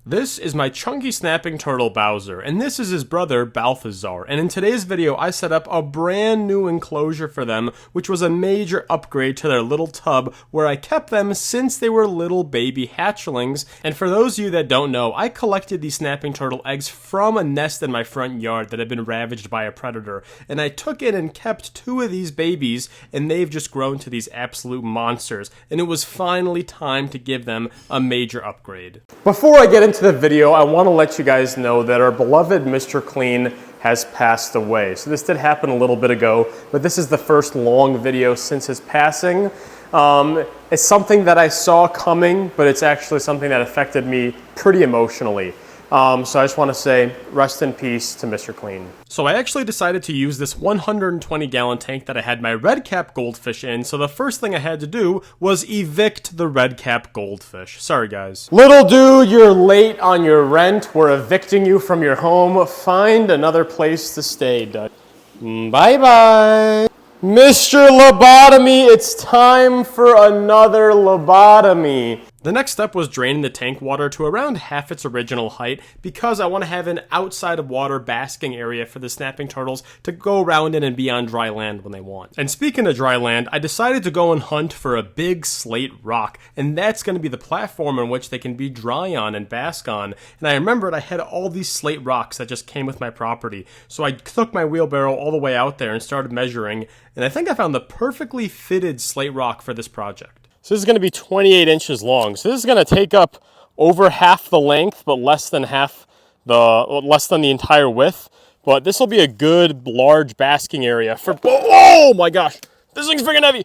This is my chunky snapping turtle Bowser, and this is his brother Balthazar, and in today's video I set up a brand new enclosure for them, which was a major upgrade to their little tub where I kept them since they were little baby hatchlings. And for those of you that don't know, I collected these snapping turtle eggs from a nest in my front yard that had been ravaged by a predator, and I took in and kept 2 of these babies, and they've just grown to these absolute monsters, and it was finally time to give them a major upgrade. Before I get into the video, I want to let you guys know that our beloved Mr. Clean has passed away. So this did happen a little bit ago, but this is the first long video since his passing. It's something that I saw coming, but it's actually something that affected me pretty emotionally. So I just want to say, rest in peace to Mr. Clean. So I actually decided to use this 120-gallon tank that I had my red-cap goldfish in, so the first thing I had to do was evict the red-cap goldfish. Sorry, guys. Little dude, you're late on your rent. We're evicting you from your home. Find another place to stay, Dud. Bye-bye. Mr. Lobotomy, it's time for another lobotomy. The next step was draining the tank water to around half its original height because I want to have an outside of water basking area for the snapping turtles to go around in and be on dry land when they want. And speaking of dry land, I decided to go and hunt for a big slate rock, and that's going to be the platform on which they can be dry on and bask on. And I remembered I had all these slate rocks that just came with my property, so I took my wheelbarrow all the way out there and started measuring, and I think I found the perfectly fitted slate rock for this project. So this is going to be 28 inches long. So this is going to take up over half the length, but less than the entire width. But this will be a good, large basking area for. Oh my gosh, this thing's freaking heavy.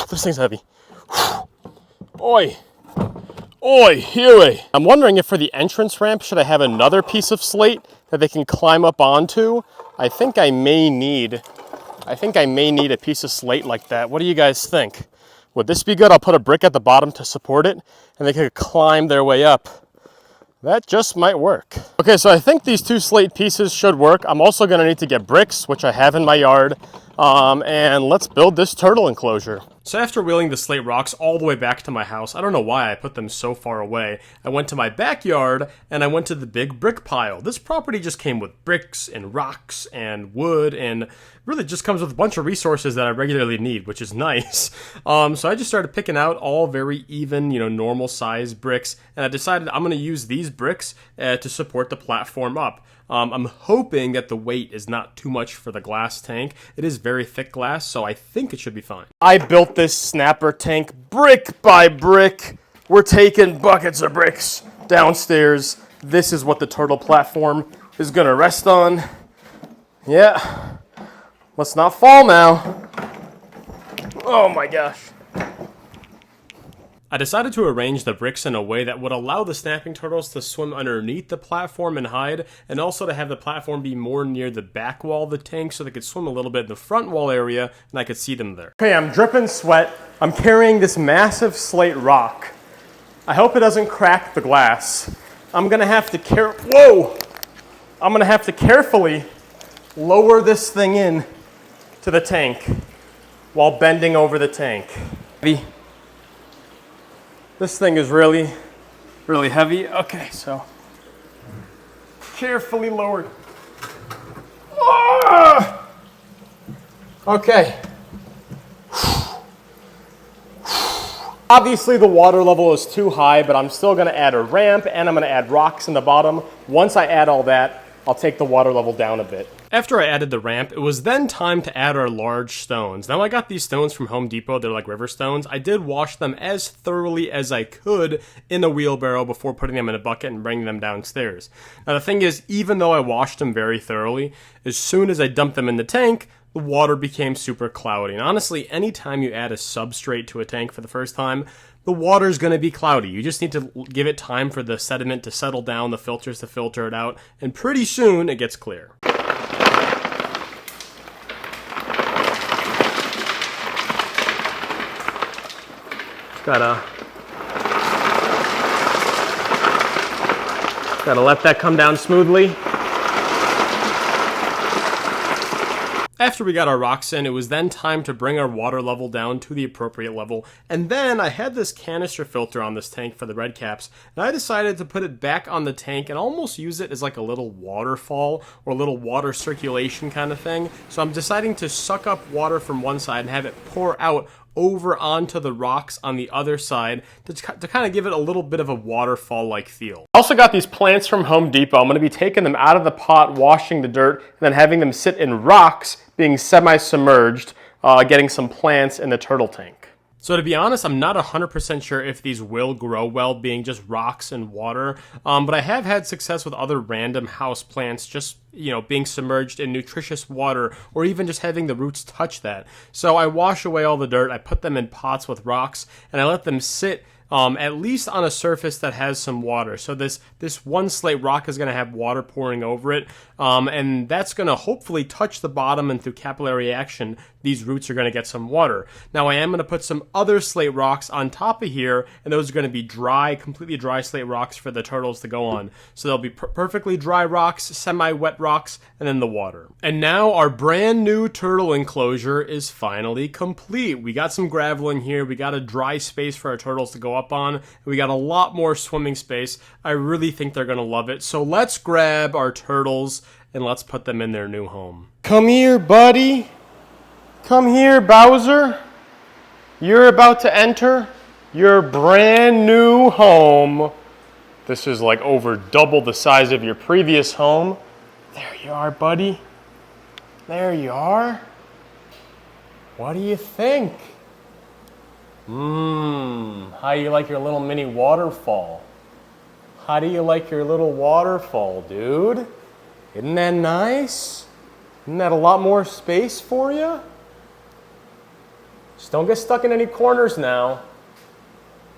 This thing's heavy. Oi, oi, huey. I'm wondering if for the entrance ramp, should I have another piece of slate that they can climb up onto? I think I may need a piece of slate like that. What do you guys think? Would this be good? I'll put a brick at the bottom to support it, and they could climb their way up. That just might work. Okay, so I think these 2 slate pieces should work. I'm also gonna need to get bricks, which I have in my yard, and let's build this turtle enclosure. So after wheeling the slate rocks all the way back to my house, I don't know why I put them so far away, I went to my backyard and I went to the big brick pile. This property just came with bricks and rocks and wood, and really just comes with a bunch of resources that I regularly need, which is nice. So I just started picking out all very even, normal size bricks, and I decided I'm gonna use these bricks to support the platform up. I'm hoping that the weight is not too much for the glass tank. It is very thick glass, so I think it should be fine. I built this snapper tank brick by brick. We're taking buckets of bricks downstairs. This is what the turtle platform is gonna rest on. Yeah, let's not fall now. Oh my gosh. I decided to arrange the bricks in a way that would allow the snapping turtles to swim underneath the platform and hide, and also to have the platform be more near the back wall of the tank so they could swim a little bit in the front wall area and I could see them there. Okay, I'm dripping sweat. I'm carrying this massive slate rock. I hope it doesn't crack the glass. I'm gonna have to carefully lower this thing in to the tank while bending over the tank. This thing is really, really heavy. Okay, so carefully lowered. Ah! Okay. Obviously the water level is too high, but I'm still gonna add a ramp and I'm gonna add rocks in the bottom. Once I add all that, I'll take the water level down a bit. After I added the ramp, it was then time to add our large stones. Now I got these stones from Home Depot, they're like river stones. I did wash them as thoroughly as I could in a wheelbarrow before putting them in a bucket and bringing them downstairs. Now the thing is, even though I washed them very thoroughly, as soon as I dumped them in the tank, the water became super cloudy. And honestly, anytime you add a substrate to a tank for the first time, the water's gonna be cloudy. You just need to give it time for the sediment to settle down, the filters to filter it out, and pretty soon it gets clear. Gotta let that come down smoothly. After we got our rocks in, it was then time to bring our water level down to the appropriate level. And then I had this canister filter on this tank for the red caps, and I decided to put it back on the tank and almost use it as like a little waterfall or a little water circulation kind of thing. So I'm deciding to suck up water from one side and have it pour out over onto the rocks on the other side to kind of give it a little bit of a waterfall-like feel. I also got these plants from Home Depot. I'm going to be taking them out of the pot, washing the dirt, and then having them sit in rocks, being semi-submerged, getting some plants in the turtle tank. So to be honest, I'm not 100% sure if these will grow well being just rocks and water, but I have had success with other random house plants just, being submerged in nutritious water or even just having the roots touch that. So I wash away all the dirt, I put them in pots with rocks, and I let them sit at least on a surface that has some water. So this one slate rock is going to have water pouring over it, and that's going to hopefully touch the bottom, and through capillary action, these roots are going to get some water. Now I am going to put some other slate rocks on top of here, and those are going to be dry, completely dry slate rocks for the turtles to go on. So they'll be perfectly dry rocks, semi-wet rocks, and then the water. And now our brand new turtle enclosure is finally complete. We got some gravel in here, we got a dry space for our turtles to go up on, and we got a lot more swimming space. I really think they're going to love it. So let's grab our turtles and let's put them in their new home. Come here, buddy. Come here, Bowser. You're about to enter your brand new home. This is like over double the size of your previous home. There you are, buddy. There you are. What do you think? How do you like your little mini waterfall? How do you like your little waterfall, dude? Isn't that nice? Isn't that a lot more space for you? Just don't get stuck in any corners now.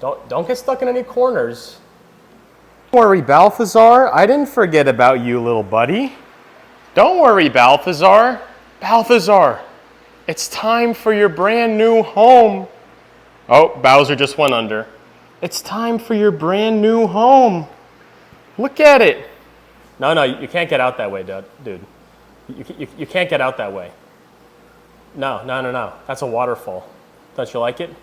Don't get stuck in any corners. Don't worry, Balthazar. I didn't forget about you, little buddy. Don't worry, Balthazar. Balthazar, it's time for your brand new home. Oh, Bowser just went under. It's time for your brand new home. Look at it. No, you can't get out that way, dude. You can't get out that way. No. That's a waterfall. Don't you like it?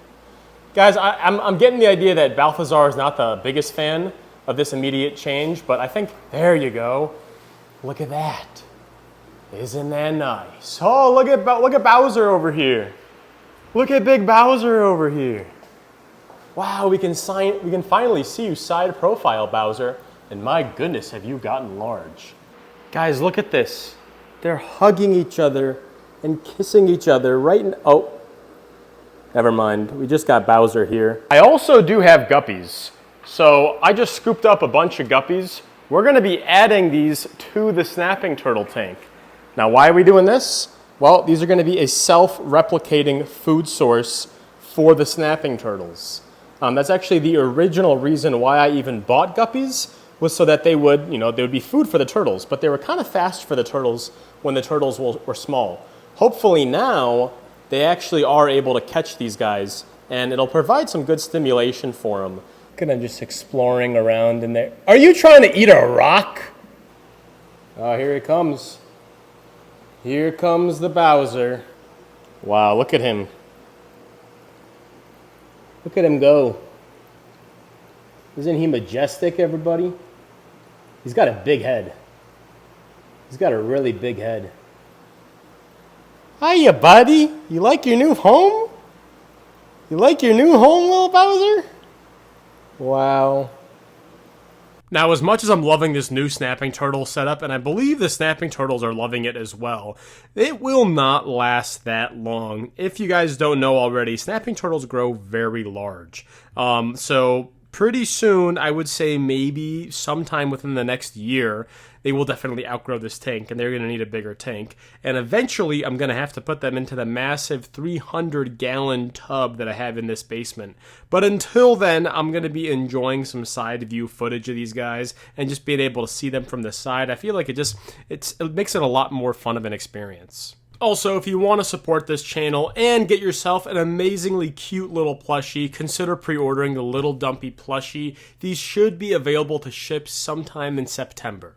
Guys, I'm getting the idea that Balthazar is not the biggest fan of this immediate change, but I think, there you go. Look at that. Isn't that nice? Oh, look at Bowser over here. Look at Big Bowser over here. Wow, we can finally see you side profile, Bowser. And my goodness, have you gotten large. Guys, look at this. They're hugging each other and kissing each other right in, oh, never mind. We just got Bowser here. I also do have guppies. So I just scooped up a bunch of guppies. We're gonna be adding these to the snapping turtle tank. Now, why are we doing this? Well, these are gonna be a self-replicating food source for the snapping turtles. That's actually the original reason why I even bought guppies, was so that they would be food for the turtles, but they were kind of fast for the turtles when the turtles were small. Hopefully now, they actually are able to catch these guys, and it'll provide some good stimulation for them. Look at them just exploring around in there. Are you trying to eat a rock? Oh, here he comes. Here comes the Bowser. Wow, look at him. Look at him go. Isn't he majestic, everybody? He's got a big head. He's got a really big head. Hiya, buddy. You like your new home? You like your new home, little Bowser? Wow. Now, as much as I'm loving this new snapping turtle setup, and I believe the snapping turtles are loving it as well, it will not last that long. If you guys don't know already, snapping turtles grow very large. So pretty soon, I would say maybe sometime within the next year, they will definitely outgrow this tank, and they're going to need a bigger tank. And eventually, I'm going to have to put them into the massive 300-gallon tub that I have in this basement. But until then, I'm going to be enjoying some side view footage of these guys and just being able to see them from the side. I feel like it makes it a lot more fun of an experience. Also, if you want to support this channel and get yourself an amazingly cute little plushie, consider pre-ordering the Little Dumpy plushie. These should be available to ship sometime in September.